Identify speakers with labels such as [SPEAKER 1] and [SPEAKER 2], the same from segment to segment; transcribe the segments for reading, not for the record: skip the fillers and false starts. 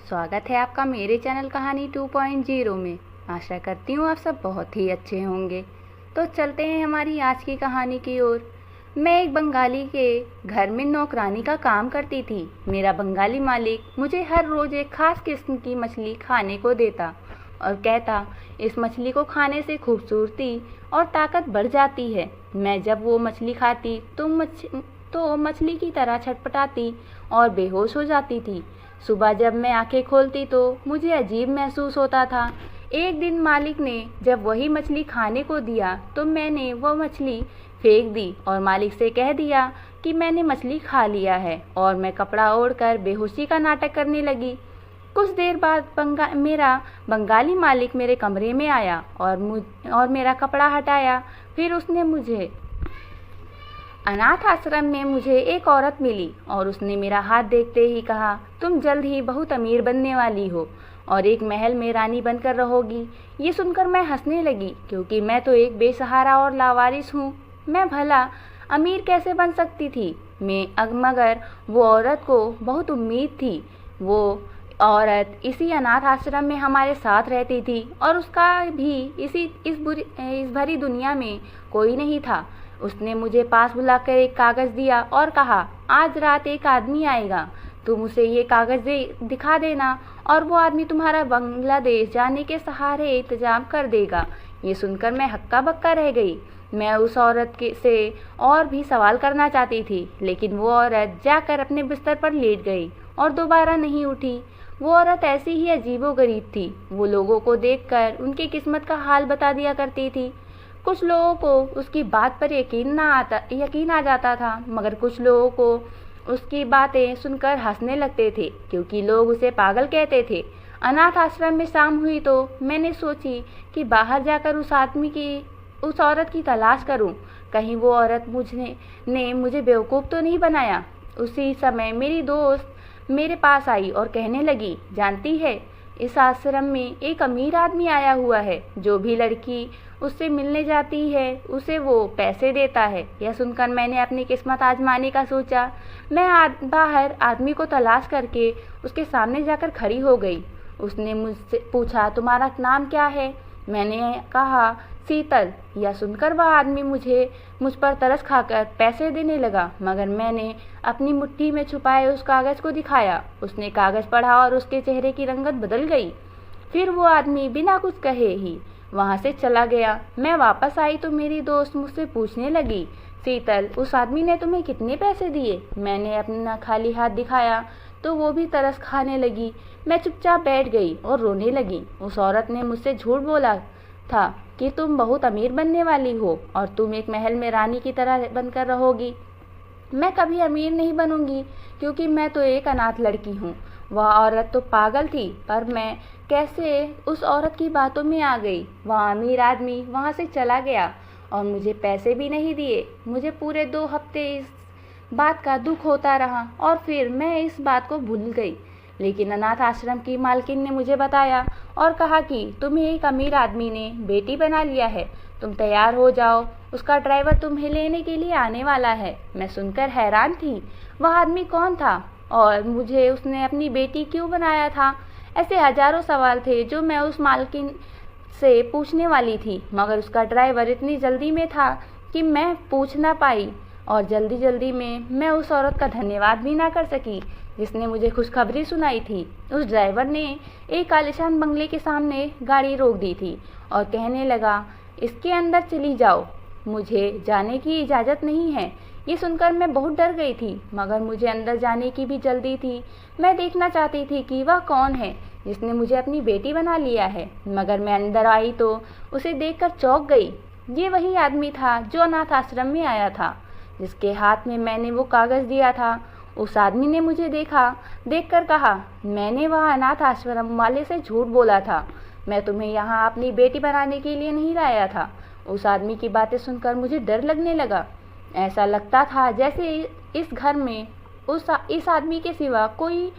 [SPEAKER 1] स्वागत है आपका मेरे चैनल कहानी 2.0 में। आशा करती हूँ आप सब बहुत ही अच्छे होंगे। तो चलते हैं हमारी आज की कहानी की ओर। मैं एक बंगाली के घर में नौकरानी का काम करती थी। मेरा बंगाली मालिक मुझे हर रोज़ एक खास किस्म की मछली खाने को देता और कहता, इस मछली को खाने से खूबसूरती और ताकत बढ़ जाती है। मैं जब वो मछली खाती तो मछली की तरह छटपटाती और बेहोश हो जाती थी। सुबह जब मैं आंखें खोलती तो मुझे अजीब महसूस होता था। एक दिन मालिक ने जब वही मछली खाने को दिया तो मैंने वह मछली फेंक दी और मालिक से कह दिया कि मैंने मछली खा लिया है, और मैं कपड़ा ओढ़कर बेहोशी का नाटक करने लगी। कुछ देर बाद मेरा बंगाली मालिक मेरे कमरे में आया और मेरा कपड़ा हटाया। फिर उसने मुझे अनाथ आश्रम में मुझे एक औरत मिली और उसने मेरा हाथ देखते ही कहा, तुम जल्द ही बहुत अमीर बनने वाली हो और एक महल में रानी बनकर रहोगी। ये सुनकर मैं हंसने लगी, क्योंकि मैं तो एक बेसहारा और लावारिस हूँ। मैं भला अमीर कैसे बन सकती थी? मगर वो औरत को बहुत उम्मीद थी। वो औरत इसी अनाथ आश्रम में हमारे साथ रहती थी और उसका भी इस भरी दुनिया में कोई नहीं था। उसने मुझे पास बुलाकर एक कागज़ दिया और कहा, आज रात एक आदमी आएगा, तुम उसे ये कागज़ दिखा देना और वो आदमी तुम्हारा बांग्लादेश जाने के सहारे इंतजाम कर देगा। ये सुनकर मैं हक्का बक्का रह गई। मैं उस औरत से और भी सवाल करना चाहती थी, लेकिन वो औरत जाकर अपने बिस्तर पर लेट गई और दोबारा नहीं उठी। वो औरत ऐसी ही अजीबोगरीब थी। वो लोगों को देखकर उनकी किस्मत का हाल बता दिया करती थी। कुछ लोगों को उसकी बात पर यकीन आ जाता था, मगर कुछ लोगों को उसकी बातें सुनकर हंसने लगते थे, क्योंकि लोग उसे पागल कहते थे। अनाथ आश्रम में शाम हुई तो मैंने सोची कि बाहर जाकर उस औरत की तलाश करूं। कहीं वो औरत मुझे बेवकूफ़ तो नहीं बनाया। उसी समय मेरी दोस्त मेरे पास आई और कहने लगी, जानती है, इस आश्रम में एक अमीर आदमी आया हुआ है। जो भी लड़की उससे मिलने जाती है उसे वो पैसे देता है। यह सुनकर मैंने अपनी किस्मत आजमाने का सोचा। मैं बाहर आदमी को तलाश करके उसके सामने जाकर खड़ी हो गई। उसने मुझसे पूछा, तुम्हारा नाम क्या है? मैंने कहा, शीतल। यह सुनकर वह आदमी मुझ पर तरस खाकर पैसे देने लगा, मगर मैंने अपनी मुट्ठी में छुपाए उस कागज़ को दिखाया। उसने कागज़ पढ़ा और उसके चेहरे की रंगत बदल गई। फिर वो आदमी बिना कुछ कहे ही वहाँ से चला गया। मैं वापस आई तो मेरी दोस्त मुझसे पूछने लगी, शीतल, उस आदमी ने तुम्हें कितने पैसे दिए? मैंने अपना खाली हाथ दिखाया तो वो भी तरस खाने लगी। मैं चुपचाप बैठ गई और रोने लगी। उस औरत ने मुझसे झूठ बोला था कि तुम बहुत अमीर बनने वाली हो और तुम एक महल में रानी की तरह बनकर रहोगी। मैं कभी अमीर नहीं बनूंगी, क्योंकि मैं तो एक अनाथ लड़की हूँ। वह औरत तो पागल थी, पर मैं कैसे उस औरत की बातों में आ गई। वह अमीर आदमी वहाँ से चला गया और मुझे पैसे भी नहीं दिए। मुझे पूरे 2 हफ्ते इस बात का दुख होता रहा और फिर मैं इस बात को भूल गई। लेकिन अनाथ आश्रम की मालकिन ने मुझे बताया और कहा कि तुम्हें एक अमीर आदमी ने बेटी बना लिया है। तुम तैयार हो जाओ, उसका ड्राइवर तुम्हें लेने के लिए आने वाला है। मैं सुनकर हैरान थी। वह आदमी कौन था और मुझे उसने अपनी बेटी क्यों बनाया था? ऐसे हजारों सवाल थे जो मैं उस मालकिन से पूछने वाली थी, मगर उसका ड्राइवर इतनी जल्दी में था कि मैं पूछ ना पाई और जल्दी में मैं उस औरत का धन्यवाद भी ना कर सकी जिसने मुझे खुशखबरी सुनाई थी। उस ड्राइवर ने एक आलीशान बंगले के सामने गाड़ी रोक दी थी और कहने लगा, इसके अंदर चली जाओ, मुझे जाने की इजाज़त नहीं है। ये सुनकर मैं बहुत डर गई थी, मगर मुझे अंदर जाने की भी जल्दी थी। मैं देखना चाहती थी कि वह कौन है जिसने मुझे अपनी बेटी बना लिया है, मगर मैं अंदर आई तो उसे देखकर चौंक गई। ये वही आदमी था जो अनाथ आश्रम में आया था, जिसके हाथ में मैंने वो कागज़ दिया था। उस आदमी ने मुझे देखकर कहा, मैंने वह अनाथ आश्रम वाले से झूठ बोला था। मैं तुम्हें यहाँ अपनी बेटी बनाने के लिए नहीं लाया था। उस आदमी की बातें सुनकर मुझे डर लगने लगा। ऐसा लगता था जैसे इस घर में इस आदमी के सिवा कोई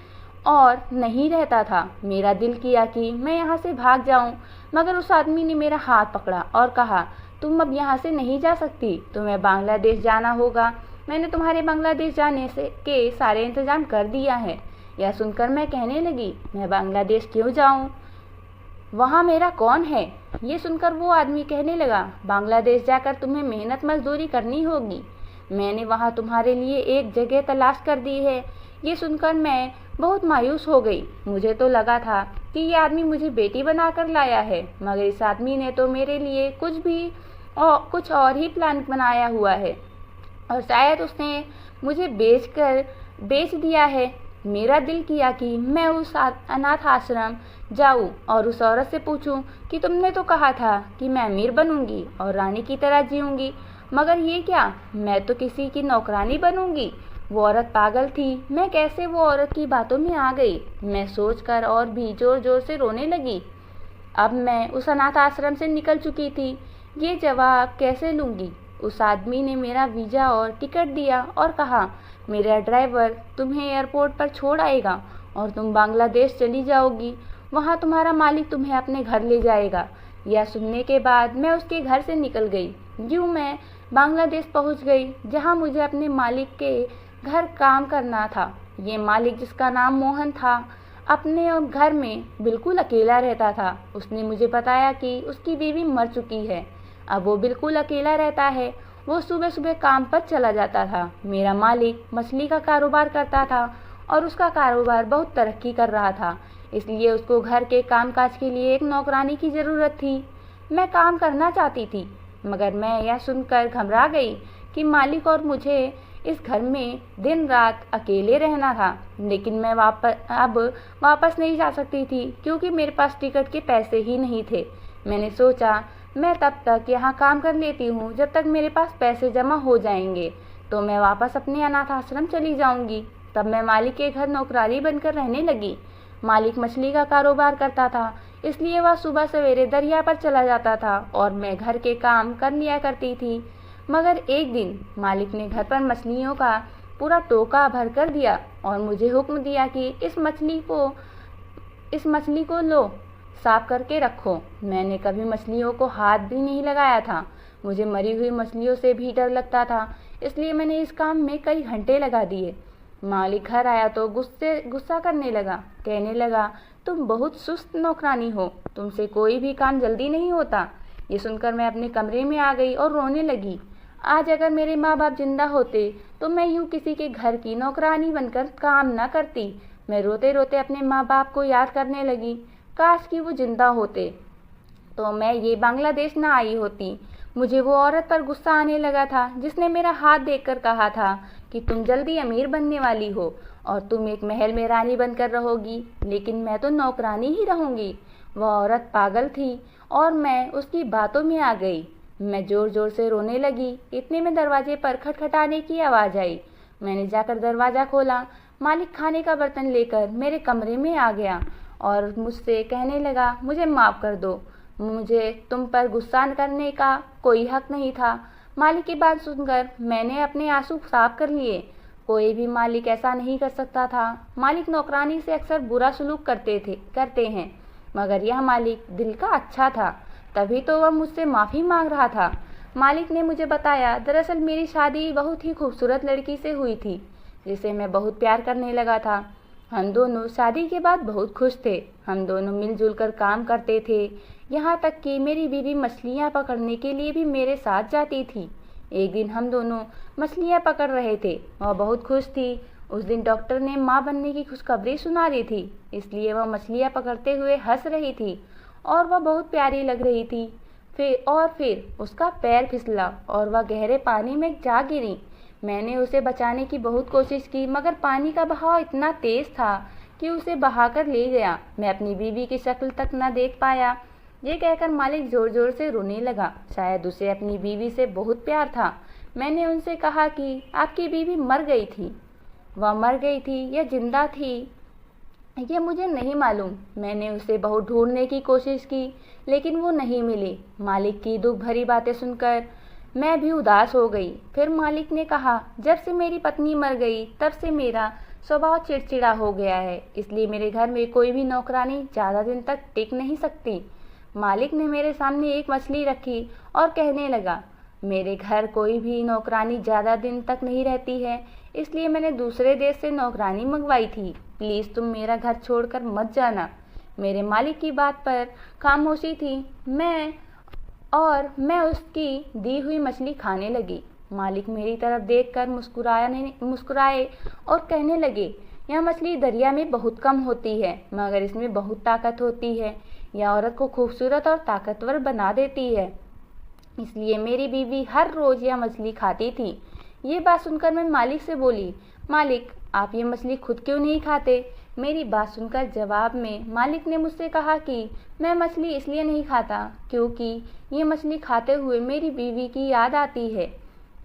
[SPEAKER 1] और नहीं रहता था। मेरा दिल किया कि मैं यहाँ से भाग जाऊँ, मगर उस आदमी ने मेरा हाथ पकड़ा और कहा, तुम अब यहाँ से नहीं जा सकती, तुम्हें बांग्लादेश जाना होगा। मैंने तुम्हारे बांग्लादेश जाने के सारे इंतजाम कर दिया है। यह सुनकर मैं कहने लगी, मैं बांग्लादेश क्यों जाऊं? वहाँ मेरा कौन है? ये सुनकर वो आदमी कहने लगा, बांग्लादेश जाकर तुम्हें मेहनत मजदूरी करनी होगी। मैंने वहाँ तुम्हारे लिए एक जगह तलाश कर दी है। ये सुनकर मैं बहुत मायूस हो गई। मुझे तो लगा था कि ये आदमी मुझे बेटी बनाकर लाया है, मगर इस आदमी ने तो मेरे लिए कुछ और ही प्लान बनाया हुआ है, और शायद उसने मुझे बेच दिया है। मेरा दिल किया कि मैं उस अनाथ आश्रम जाऊं और उस औरत से पूछूं कि तुमने तो कहा था कि मैं अमीर बनूंगी और रानी की तरह जीऊंगी, मगर ये क्या, मैं तो किसी की नौकरानी बनूंगी। वो औरत पागल थी, मैं कैसे वो औरत की बातों में आ गई। मैं सोचकर और भी जोर जोर से रोने लगी। अब मैं उस अनाथ आश्रम से निकल चुकी थी। ये जवाब कैसे लूँगी? उस आदमी ने मेरा वीज़ा और टिकट दिया और कहा, मेरा ड्राइवर तुम्हें एयरपोर्ट पर छोड़ आएगा और तुम बांग्लादेश चली जाओगी। वहाँ तुम्हारा मालिक तुम्हें अपने घर ले जाएगा। यह सुनने के बाद मैं उसके घर से निकल गई। यूँ मैं बांग्लादेश पहुँच गई, जहाँ मुझे अपने मालिक के घर काम करना था। ये मालिक, जिसका नाम मोहन था, अपने घर में बिल्कुल अकेला रहता था। उसने मुझे बताया कि उसकी बीवी मर चुकी है। अब वो बिल्कुल अकेला रहता है। वो सुबह सुबह काम पर चला जाता था। मेरा मालिक मछली का कारोबार करता था और उसका कारोबार बहुत तरक्की कर रहा था, इसलिए उसको घर के कामकाज के लिए एक नौकरानी की ज़रूरत थी। मैं काम करना चाहती थी, मगर मैं यह सुनकर घबरा गई कि मालिक और मुझे इस घर में दिन रात अकेले रहना था। लेकिन मैं अब वापस नहीं जा सकती थी, क्योंकि मेरे पास टिकट के पैसे ही नहीं थे। मैंने सोचा, मैं तब तक यहाँ काम कर लेती हूँ, जब तक मेरे पास पैसे जमा हो जाएंगे तो मैं वापस अपने अनाथ आश्रम चली जाऊँगी। तब मैं मालिक के घर नौकरानी बनकर रहने लगी। मालिक मछली का कारोबार करता था, इसलिए वह सुबह सवेरे दरिया पर चला जाता था और मैं घर के काम कर लिया करती थी। मगर एक दिन मालिक ने घर पर मछलियों का पूरा टोका भर कर दिया और मुझे हुक्म दिया कि इस मछली को लो, साफ करके रखो। मैंने कभी मछलियों को हाथ भी नहीं लगाया था। मुझे मरी हुई मछलियों से भी डर लगता था, इसलिए मैंने इस काम में कई घंटे लगा दिए। मालिक घर आया तो गुस्सा करने लगा, कहने लगा, तुम बहुत सुस्त नौकरानी हो, तुमसे कोई भी काम जल्दी नहीं होता। ये सुनकर मैं अपने कमरे में आ गई और रोने लगी। आज अगर मेरे माँ बाप जिंदा होते तो मैं यूँ किसी के घर की नौकरानी बनकर काम न करती। मैं रोते रोते अपने माँ बाप को याद करने लगी। काश कि वो जिंदा होते तो मैं ये बांग्लादेश ना आई होती। मुझे वो औरत पर गुस्सा आने लगा था, जिसने मेरा हाथ देखकर कहा था कि तुम जल्दी अमीर बनने वाली हो और तुम एक महल में रानी बनकर रहोगी, लेकिन मैं तो नौकरानी ही रहूंगी। वह औरत पागल थी और मैं उसकी बातों में आ गई। मैं जोर जोर से रोने लगी। इतने में दरवाजे पर खटखटाने की आवाज़ आई। मैंने जाकर दरवाज़ा खोला। मालिक खाने का बर्तन लेकर मेरे कमरे में आ गया और मुझसे कहने लगा, मुझे माफ़ कर दो, मुझे तुम पर गुस्सा करने का कोई हक नहीं था। मालिक की बात सुनकर मैंने अपने आंसू साफ कर लिए। कोई भी मालिक ऐसा नहीं कर सकता था। मालिक नौकरानी से अक्सर बुरा सलूक करते हैं, मगर यह मालिक दिल का अच्छा था, तभी तो वह मुझसे माफ़ी मांग रहा था। मालिक ने मुझे बताया, दरअसल मेरी शादी बहुत ही खूबसूरत लड़की से हुई थी, जिसे मैं बहुत प्यार करने लगा था। हम दोनों शादी के बाद बहुत खुश थे। हम दोनों मिलजुल कर काम करते थे, यहाँ तक कि मेरी बीवी मछलियाँ पकड़ने के लिए भी मेरे साथ जाती थी। एक दिन हम दोनों मछलियाँ पकड़ रहे थे। वह बहुत खुश थी। उस दिन डॉक्टर ने माँ बनने की खुशखबरी सुना रही थी, इसलिए वह मछलियाँ पकड़ते हुए हंस रही थी और वह बहुत प्यारी लग रही थी। फिर उसका पैर फिसला और वह गहरे पानी में जा गिरी। मैंने उसे बचाने की बहुत कोशिश की, मगर पानी का बहाव इतना तेज था कि उसे बहाकर ले गया। मैं अपनी बीवी की शक्ल तक न देख पाया। ये कहकर मालिक जोर जोर से रोने लगा। शायद उसे अपनी बीवी से बहुत प्यार था। मैंने उनसे कहा कि आपकी बीवी मर गई थी। वह मर गई थी या जिंदा थी, ये मुझे नहीं मालूम। मैंने उसे बहुत ढूंढने की कोशिश की, लेकिन वो नहीं मिली। मालिक की दुख भरी बातें सुनकर मैं भी उदास हो गई। फिर मालिक ने कहा, जब से मेरी पत्नी मर गई तब से मेरा स्वभाव चिड़चिड़ा हो गया है, इसलिए मेरे घर में कोई भी नौकरानी ज़्यादा दिन तक टिक नहीं सकती। मालिक ने मेरे सामने एक मछली रखी और कहने लगा, मेरे घर कोई भी नौकरानी ज़्यादा दिन तक नहीं रहती है, इसलिए मैंने दूसरे देश से नौकरानी मंगवाई थी। प्लीज़ तुम मेरा घर छोड़कर मत जाना। मेरे मालिक की बात पर खामोशी थी। मैं उसकी दी हुई मछली खाने लगी। मालिक मेरी तरफ देखकर मुस्कुराए और कहने लगे, यह मछली दरिया में बहुत कम होती है, मगर इसमें बहुत ताकत होती है। यह औरत को खूबसूरत और ताकतवर बना देती है। इसलिए मेरी बीवी हर रोज़ यह मछली खाती थी। ये बात सुनकर मैं मालिक से बोली, मालिक आप ये मछली खुद क्यों नहीं खाते? मेरी बात सुनकर जवाब में मालिक ने मुझसे कहा कि मैं मछली इसलिए नहीं खाता क्योंकि ये मछली खाते हुए मेरी बीवी की याद आती है।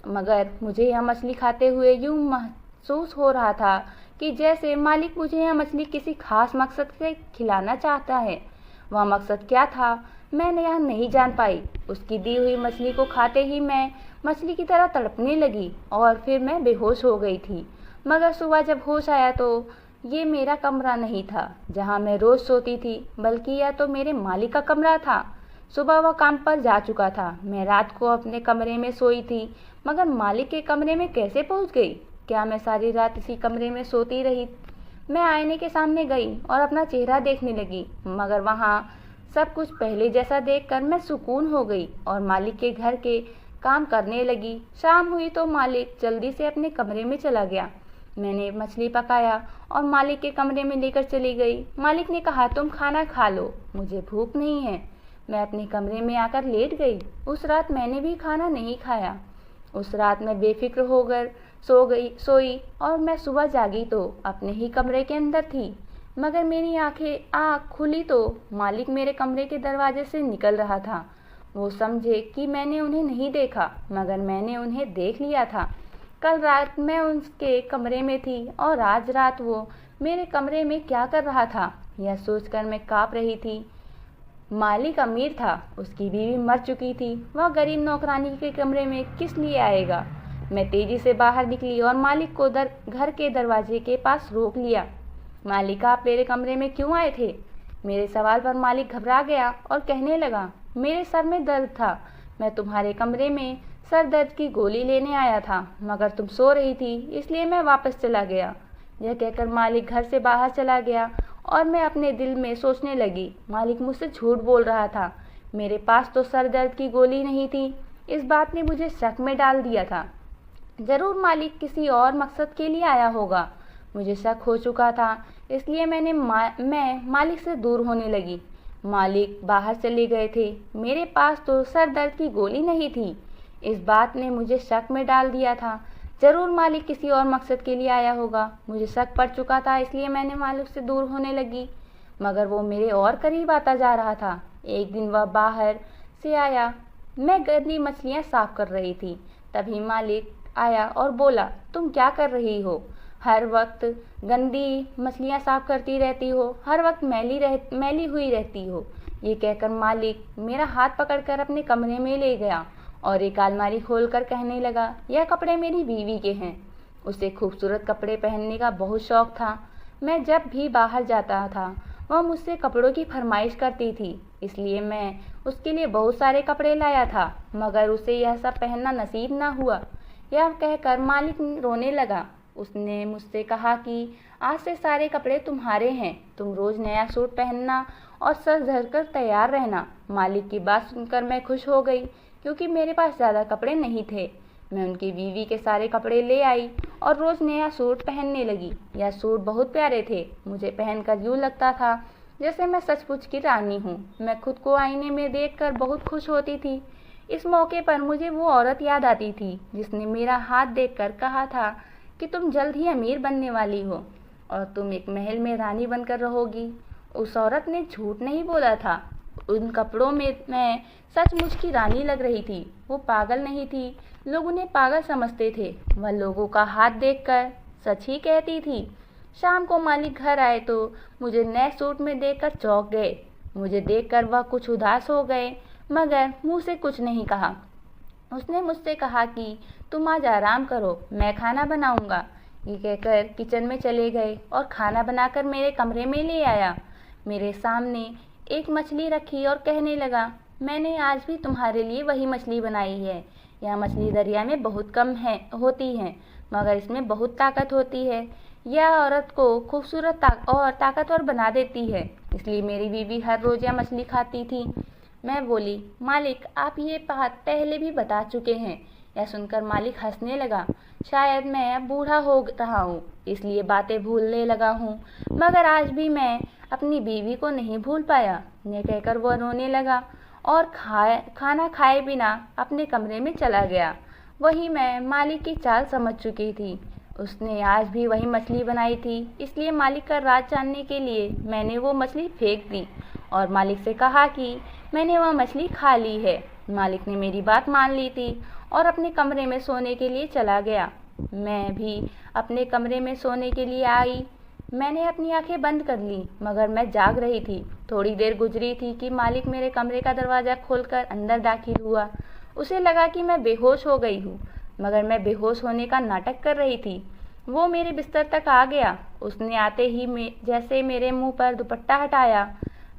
[SPEAKER 1] मगर मुझे यह मछली खाते हुए यूँ महसूस हो रहा था कि जैसे मालिक मुझे यह मछली किसी खास मकसद से खिलाना चाहता है। वह मकसद क्या था मैं यह नहीं जान पाई। उसकी दी हुई मछली को खाते ही मैं मछली की तरह तड़पने लगी और फिर मैं बेहोश हो गई थी। मगर सुबह जब होश आया तो ये मेरा कमरा नहीं था जहाँ मैं रोज़ सोती थी, बल्कि यह तो मेरे मालिक का कमरा था। सुबह वह काम पर जा चुका था। मैं रात को अपने कमरे में सोई थी, मगर मालिक के कमरे में कैसे पहुँच गई? क्या मैं सारी रात इसी कमरे में सोती रही? मैं आईने के सामने गई और अपना चेहरा देखने लगी, मगर वहाँ सब कुछ पहले जैसा देखकर मैं सुकून हो गई और मालिक के घर के काम करने लगी। शाम हुई तो मालिक जल्दी से अपने कमरे में चला गया। मैंने मछली पकाया और मालिक के कमरे में लेकर चली गई। मालिक ने कहा, तुम खाना खा लो, मुझे भूख नहीं है। मैं अपने कमरे में आकर लेट गई। उस रात मैंने भी खाना नहीं खाया। उस रात मैं बेफिक्र होकर सोई और मैं सुबह जागी तो अपने ही कमरे के अंदर थी। मगर मेरी आँख खुली तो मालिक मेरे कमरे के दरवाजे से निकल रहा था। वो समझे कि मैंने उन्हें नहीं देखा, मगर मैंने उन्हें देख लिया था। कल रात मैं उसके कमरे में थी और आज रात वो मेरे कमरे में क्या कर रहा था, यह सोचकर मैं काँप रही थी। मालिक अमीर था, उसकी बीवी मर चुकी थी। वह गरीब नौकरानी के कमरे में किस लिए आएगा? मैं तेजी से बाहर निकली और मालिक को घर के दरवाजे के पास रोक लिया। मालिक आप मेरे कमरे में क्यों आए थे? मेरे सवाल पर मालिक घबरा गया और कहने लगा, मेरे सर में दर्द था। मैं तुम्हारे कमरे में सर दर्द की गोली लेने आया था, मगर तुम सो रही थी, इसलिए मैं वापस चला गया। यह कहकर मालिक घर से बाहर चला गया और मैं अपने दिल में सोचने लगी, मालिक मुझसे झूठ बोल रहा था। मेरे पास तो सर दर्द की गोली नहीं थी। इस बात ने मुझे शक में डाल दिया था। ज़रूर मालिक किसी और मकसद के लिए आया होगा। मुझे शक हो चुका था, इसलिए मैं मालिक से दूर होने लगी। मालिक बाहर चले गए थे। मेरे पास तो सर दर्द की गोली नहीं थी। इस बात ने मुझे शक में डाल दिया था। ज़रूर मालिक किसी और मकसद के लिए आया होगा। मुझे शक पड़ चुका था, इसलिए मैंने मालिक से दूर होने लगी, मगर वो मेरे और करीब आता जा रहा था। एक दिन वह बाहर से आया। मैं गंदी मछलियाँ साफ कर रही थी। तभी मालिक आया और बोला, तुम क्या कर रही हो? हर वक्त गंदी मछलियाँ साफ करती रहती हो, हर वक्त मैली हुई रहती हो। ये कहकर मालिक मेरा हाथ पकड़कर अपने कमरे में ले गया और एक अलमारी खोलकर कहने लगा, यह कपड़े मेरी बीवी के हैं। उसे खूबसूरत कपड़े पहनने का बहुत शौक था। मैं जब भी बाहर जाता था वह मुझसे कपड़ों की फरमाइश करती थी, इसलिए मैं उसके लिए बहुत सारे कपड़े लाया था, मगर उसे यह सब पहनना नसीब ना हुआ। यह कहकर मालिक रोने लगा। उसने मुझसे कहा कि आज से सारे कपड़े तुम्हारे हैं, तुम रोज़ नया सूट पहनना और सर धरकर तैयार रहना। मालिक की बात सुनकर मैं खुश हो गई, क्योंकि मेरे पास ज़्यादा कपड़े नहीं थे। मैं उनकी बीवी के सारे कपड़े ले आई और रोज़ नया सूट पहनने लगी। यह सूट बहुत प्यारे थे। मुझे पहनकर यूँ लगता था जैसे मैं सचमुच की रानी हूँ। मैं खुद को आईने में देखकर बहुत खुश होती थी। इस मौके पर मुझे वो औरत याद आती थी जिसने मेरा हाथ देखकर कहा था कि तुम जल्द ही अमीर बनने वाली हो और तुम एक महल में रानी बनकर रहोगी। उस औरत ने झूठ नहीं बोला था। उन कपड़ों में मैं सचमुच की रानी लग रही थी। वो पागल नहीं थी। लोग उन्हें पागल समझते थे। वह लोगों का हाथ देखकर सच ही कहती थी। शाम को मालिक घर आए तो मुझे नए सूट में देखकर चौंक गए। मुझे देखकर वह कुछ उदास हो गए, मगर मुंह से कुछ नहीं कहा। उसने मुझसे कहा कि तुम आज आराम करो, मैं खाना बनाऊंगा। ये कहकर किचन में चले गए और खाना बनाकर मेरे कमरे में ले आया। मेरे सामने एक मछली रखी और कहने लगा, मैंने आज भी तुम्हारे लिए वही मछली बनाई है। यह मछली दरिया में बहुत कम होती हैं, मगर इसमें बहुत ताकत होती है। यह औरत को खूबसूरत और ताकतवर बना देती है, इसलिए मेरी बीवी हर रोज़ यह मछली खाती थी। मैं बोली, मालिक आप ये बात पहले भी बता चुके हैं। यह सुनकर मालिक हंसने लगा। शायद मैं अब बूढ़ा हो रहा हूँ, इसलिए बातें भूलने लगा हूँ, मगर आज भी मैं अपनी बीवी को नहीं भूल पाया। यह कहकर वह रोने लगा और खाना खाए बिना अपने कमरे में चला गया। वही मैं मालिक की चाल समझ चुकी थी। उसने आज भी वही मछली बनाई थी, इसलिए मालिक का राज जानने के लिए मैंने वो मछली फेंक दी और मालिक से कहा कि मैंने वह मछली खा ली है। मालिक ने मेरी बात मान ली थी और अपने कमरे में सोने के लिए चला गया। मैं भी अपने कमरे में सोने के लिए आई। मैंने अपनी आंखें बंद कर ली, मगर मैं जाग रही थी। थोड़ी देर गुजरी थी कि मालिक मेरे कमरे का दरवाज़ा खोलकर अंदर दाखिल हुआ। उसे लगा कि मैं बेहोश हो गई हूँ, मगर मैं बेहोश होने का नाटक कर रही थी। वो मेरे बिस्तर तक आ गया। उसने आते ही जैसे मेरे मुंह पर दुपट्टा हटाया,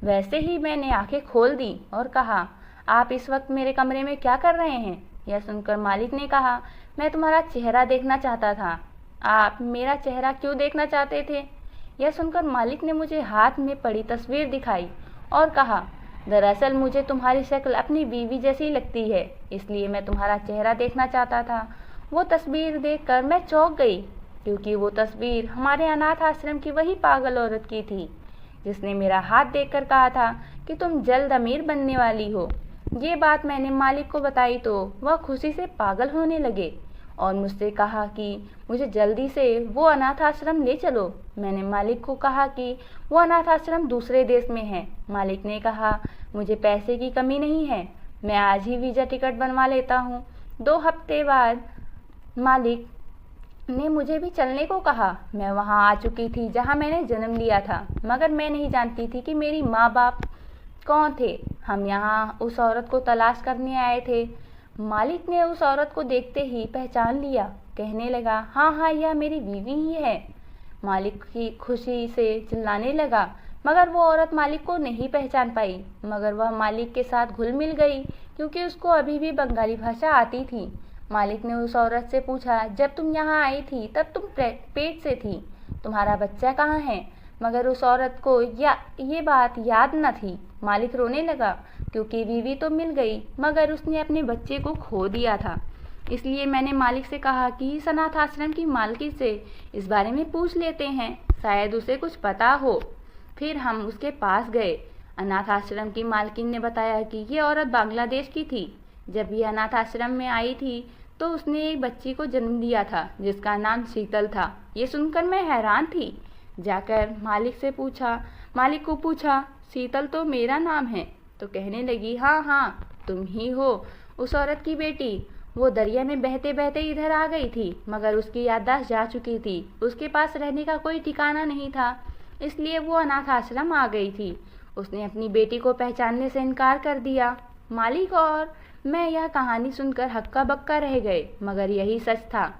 [SPEAKER 1] वैसे ही मैंने आंखें खोल दी और कहा, आप इस वक्त मेरे कमरे में क्या कर रहे हैं? यह सुनकर मालिक ने कहा, मैं तुम्हारा चेहरा देखना चाहता था। आप मेरा चेहरा क्यों देखना चाहते थे? यह सुनकर मालिक ने मुझे हाथ में पड़ी तस्वीर दिखाई और कहा, दरअसल मुझे तुम्हारी शक्ल अपनी बीवी जैसी लगती है, इसलिए मैं तुम्हारा चेहरा देखना चाहता था। वो तस्वीर देखकर मैं चौंक गई, क्योंकि वो तस्वीर हमारे अनाथ आश्रम की वही पागल औरत की थी, जिसने मेरा हाथ देखकर कहा था कि तुम जल्द अमीर बनने वाली हो। ये बात मैंने मालिक को बताई तो वह खुशी से पागल होने लगे और मुझसे कहा कि मुझे जल्दी से वो अनाथ आश्रम ले चलो। मैंने मालिक को कहा कि वो अनाथ आश्रम दूसरे देश में है। मालिक ने कहा, मुझे पैसे की कमी नहीं है, मैं आज ही वीज़ा टिकट बनवा लेता हूँ। 2 हफ्ते बाद मालिक ने मुझे भी चलने को कहा। मैं वहाँ आ चुकी थी जहाँ मैंने जन्म लिया था, मगर मैं नहीं जानती थी कि मेरी माँ बाप कौन थे। हम यहाँ उस औरत को तलाश करने आए थे। मालिक ने उस औरत को देखते ही पहचान लिया। कहने लगा, हाँ हाँ, यह मेरी बीवी ही है। मालिक की खुशी से चिल्लाने लगा, मगर वो औरत मालिक को नहीं पहचान पाई। मगर वह मालिक के साथ घुल मिल गई, क्योंकि उसको अभी भी बंगाली भाषा आती थी। मालिक ने उस औरत से पूछा, जब तुम यहाँ आई थी तब तुम पेट से थी, तुम्हारा बच्चा कहाँ है? मगर उस औरत को ये बात याद न थी। मालिक रोने लगा, क्योंकि बीवी तो मिल गई, मगर उसने अपने बच्चे को खो दिया था। इसलिए मैंने मालिक से कहा कि इस अनाथ आश्रम की मालकिन से इस बारे में पूछ लेते हैं, शायद उसे कुछ पता हो। फिर हम उसके पास गए। अनाथ आश्रम की मालकिन ने बताया कि ये औरत बांग्लादेश की थी। जब ये अनाथ आश्रम में आई थी तो उसने एक बच्ची को जन्म दिया था, जिसका नाम शीतल था। ये सुनकर मैं हैरान थी। जाकर मालिक को पूछा, शीतल तो मेरा नाम है? तो कहने लगी, हाँ हाँ, तुम ही हो उस औरत की बेटी। वो दरिया में बहते बहते इधर आ गई थी, मगर उसकी याददाश्त जा चुकी थी। उसके पास रहने का कोई ठिकाना नहीं था, इसलिए वो अनाथ आश्रम आ गई थी। उसने अपनी बेटी को पहचानने से इनकार कर दिया। मालिक और मैं यह कहानी सुनकर हक्का बक्का रह गए, मगर यही सच था।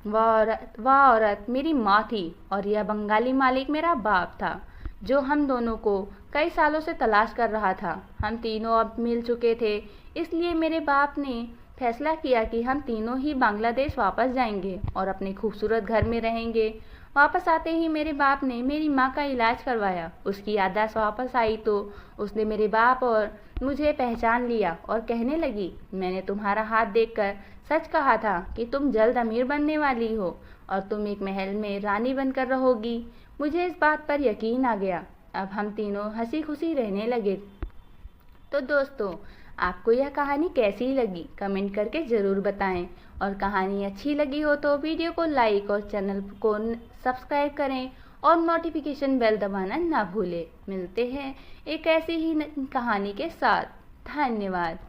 [SPEAKER 1] वह औरत मेरी माँ थी और यह बंगाली मालिक मेरा बाप था, जो हम दोनों को कई सालों से तलाश कर रहा था। हम तीनों अब मिल चुके थे, इसलिए मेरे बाप ने फैसला किया कि हम तीनों ही बांग्लादेश वापस जाएंगे और अपने खूबसूरत घर में रहेंगे। वापस आते ही मेरे बाप ने मेरी माँ का इलाज करवाया। उसकी याददाश्त वापस आई तो उसने मेरे बाप और मुझे पहचान लिया और कहने लगी, मैंने तुम्हारा हाथ देखकर सच कहा था कि तुम जल्द अमीर बनने वाली हो और तुम एक महल में रानी बनकर रहोगी। मुझे इस बात पर यकीन आ गया। अब हम तीनों हंसी खुशी रहने लगे। तो दोस्तों, आपको यह कहानी कैसी लगी कमेंट करके ज़रूर बताएं, और कहानी अच्छी लगी हो तो वीडियो को लाइक और चैनल को सब्सक्राइब करें और नोटिफिकेशन बेल दबाना ना भूलें। मिलते हैं एक ऐसी ही कहानी के साथ। धन्यवाद।